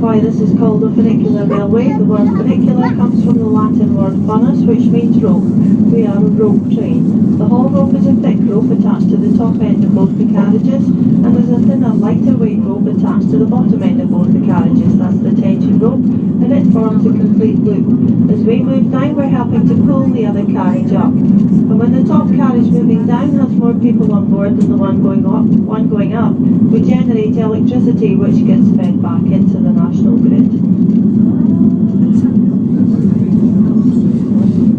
Why this is called a funicular railway. The word funicular comes from the Latin word funus, which means rope. We are a rope train. The whole rope is a thick rope attached to the top end of both the carriages, and there's a thinner, lighter weight rope attached to the bottom end of both the carriages. That's the tension rope, and it forms a complete loop. As we move down, we're helping to pull the other carriage up. And when the top carriage moving down has more people on board than the one going up, we generate electricity which gets fed back into the national grid.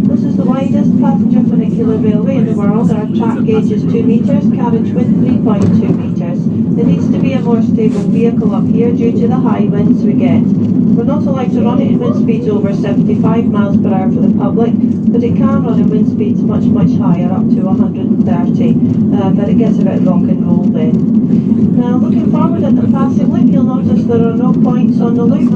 This is the widest passenger funicular railway in the world. Our track gauge is 2 metres, carriage width 3.2 metres. There needs to be a more stable vehicle up here due to the high winds we get. We're not allowed to run it at wind speeds over 75 miles per hour for the public, but it can run at wind speeds much higher, up to 130, but it gets a bit rock and roll then. Now looking forward at the passing loop, you'll notice there are no points on the loop.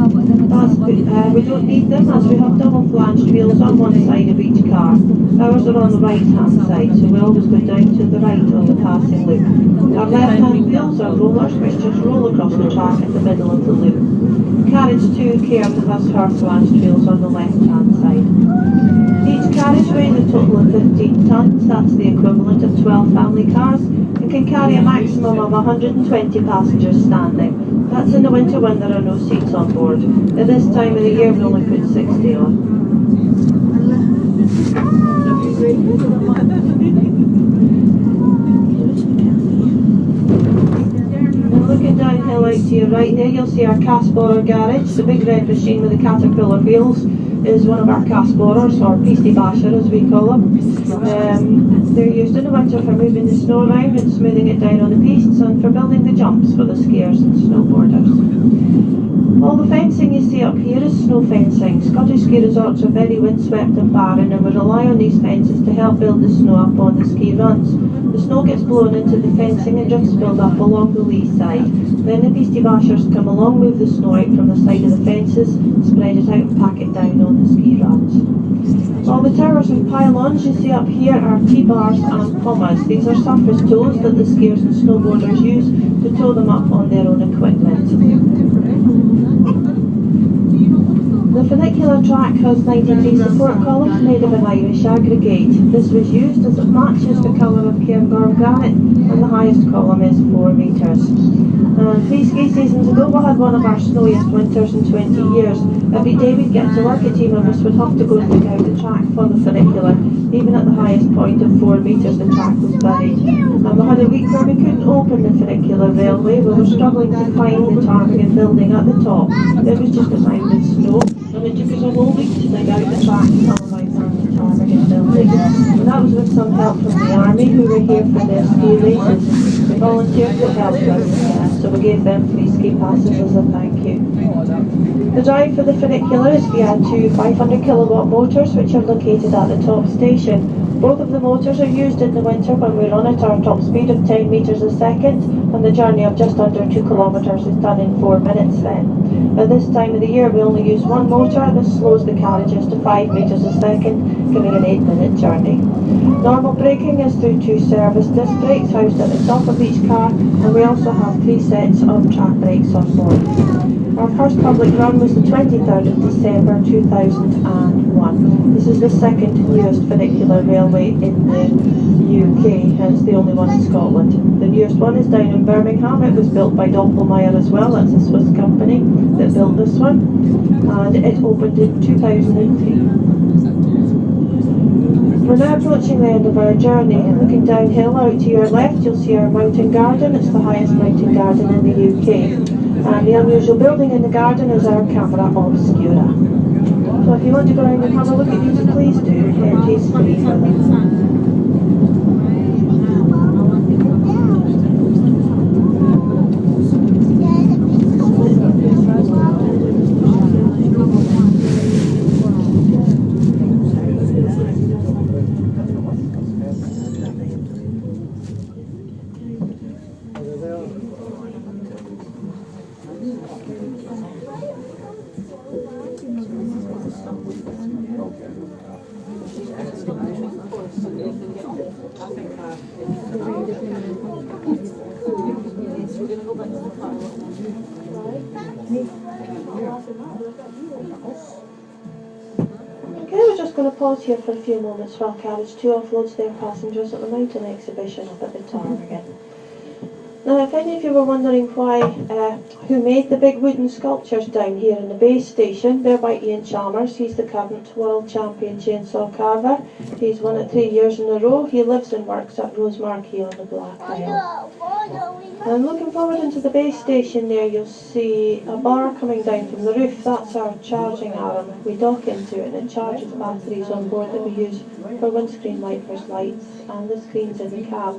We don't need them as we have double flanged wheels on one side of each car. Ours are on the right hand side, so we always go down to the right on the passing loop. Our left hand wheels are rollers which just roll across the track in the middle of the loop. Carriage 2 Cairngorm has her flanged wheels on the left hand side. Each carriage weighs a total of 15 tonnes, that's the equivalent of 12 family cars, and can carry a maximum of 120 passengers standing. That's in the winter when there are no seats on board. At this time of the year we only put 60 on. Looking downhill out to your right there, you'll see our cast borer garage. The big red machine with the caterpillar wheels is one of our cast borers, or beastie basher as we call them. They're used in the winter for moving the snow around and smoothing it down on the pistes, and for building the jumps for the skiers and snowboarders. All the fencing you see up here is snow fencing. Scottish ski resorts are very windswept and barren, and we rely on these fences to help build the snow up on the ski runs. The snow gets blown into the fencing and drifts build up along the lee side. Then the beastie bashers come along, move the snow out from the side of the fences, spread it out and pack it down on the ski runs. All the towers and pylons you see up here are T-bars and pommas. These are surface tows that the skiers and snowboarders use to tow them up on their own equipment. The funicular track has 93 support columns made of an Irish aggregate. This was used as it matches the colour of Cairngorm granite, and the highest column is 4 metres. 3 ski seasons ago we had one of our snowiest winters in 20 years. Every day we'd get to work, a team of us would have to go and dig out the track for the funicular. Even at the highest point of 4 metres the track was buried. And we had a week where we couldn't open the funicular railway. We were struggling to find the tarmac building at the top. There was just a mound of snow, and it took us a whole week to dig out the track and come about the tarmac building. And that was with some help from the army, who were here for their ski races. They volunteered to help us, so we gave them free ski passes as a thank you. The drive for the funicular is via 2 500 kilowatt motors which are located at the top station. Both of the motors are used in the winter when we run at our top speed of 10 metres a second, and the journey of just under 2 kilometres is done in 4 minutes then. At this time of the year we only use one motor. This slows the carriages to 5 metres a second, giving an 8-minute journey. Normal braking is through 2 service disc brakes housed at the top of each car, and we also have 3 sets of track brakes on board. Our first public run was the 23rd of December 2001. This is the second newest funicular railway in the UK, and it's the only one in Scotland. The newest one is down in Birmingham. It was built by Doppelmayr as well. That's a Swiss company that built this one, and it opened in 2003. We're now approaching the end of our journey. Looking downhill out to your left, you'll see our mountain garden. It's the highest mountain garden in the UK. And the unusual building in the garden is our camera obscura. So if you want to go around and have a look at these, please do. Entry's free for them. we're going to go back to the car. Okay, we're just going to pause here for a few moments while Carriage 2 offloads their passengers at the mountain exhibition up at the Target. Now, if any of you were wondering who made the big wooden sculptures down here in the base station, they're by Ian Chalmers. He's the current world champion chainsaw carver. He's won it 3 years in a row. He lives and works at Rosemarkie on the Black Isle. And looking forward into the base station there, you'll see a bar coming down from the roof. That's our charging arm. We dock into it and it charges batteries on board that we use for windscreen wipers, lights and the screens in the cab.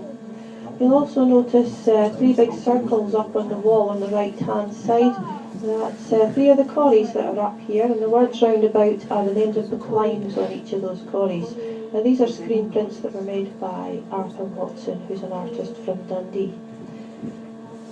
You'll also notice 3 big circles up on the wall on the right hand side. That's 3 of the quarries that are up here, and the words round about are the names of the climbs on each of those quarries. Now these are screen prints that were made by Arthur Watson, who's an artist from Dundee.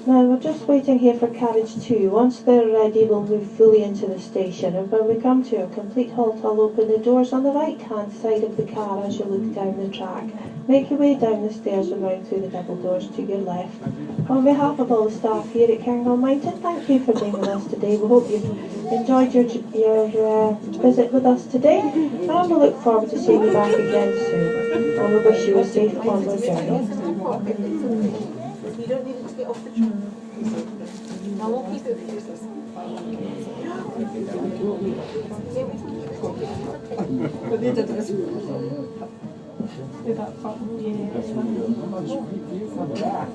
Now we're just waiting here for Carriage 2. Once they're ready, we'll move fully into the station, and when we come to a complete halt, I'll open the doors on the right hand side of the car as you look down the track. Make your way down the stairs and round through the double doors to your left. On behalf of all the staff here at Cairngorm Mountain, thank you for being with us today. We hope you've enjoyed your visit with us today, and we look forward to seeing you back again soon. And we wish you a safe onward journey. You don't need it to get off the train. I won't keep it for you. But they did this. That part. Yeah.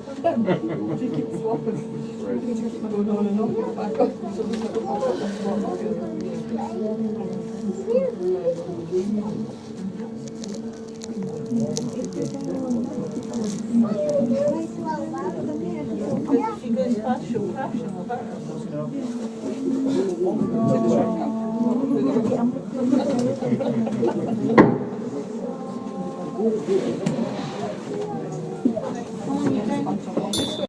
They keep swapping. I need to keep my going on and off back up. So there's like a pop up and swap. Because if she goes fast, she'll crash and will hurt herself.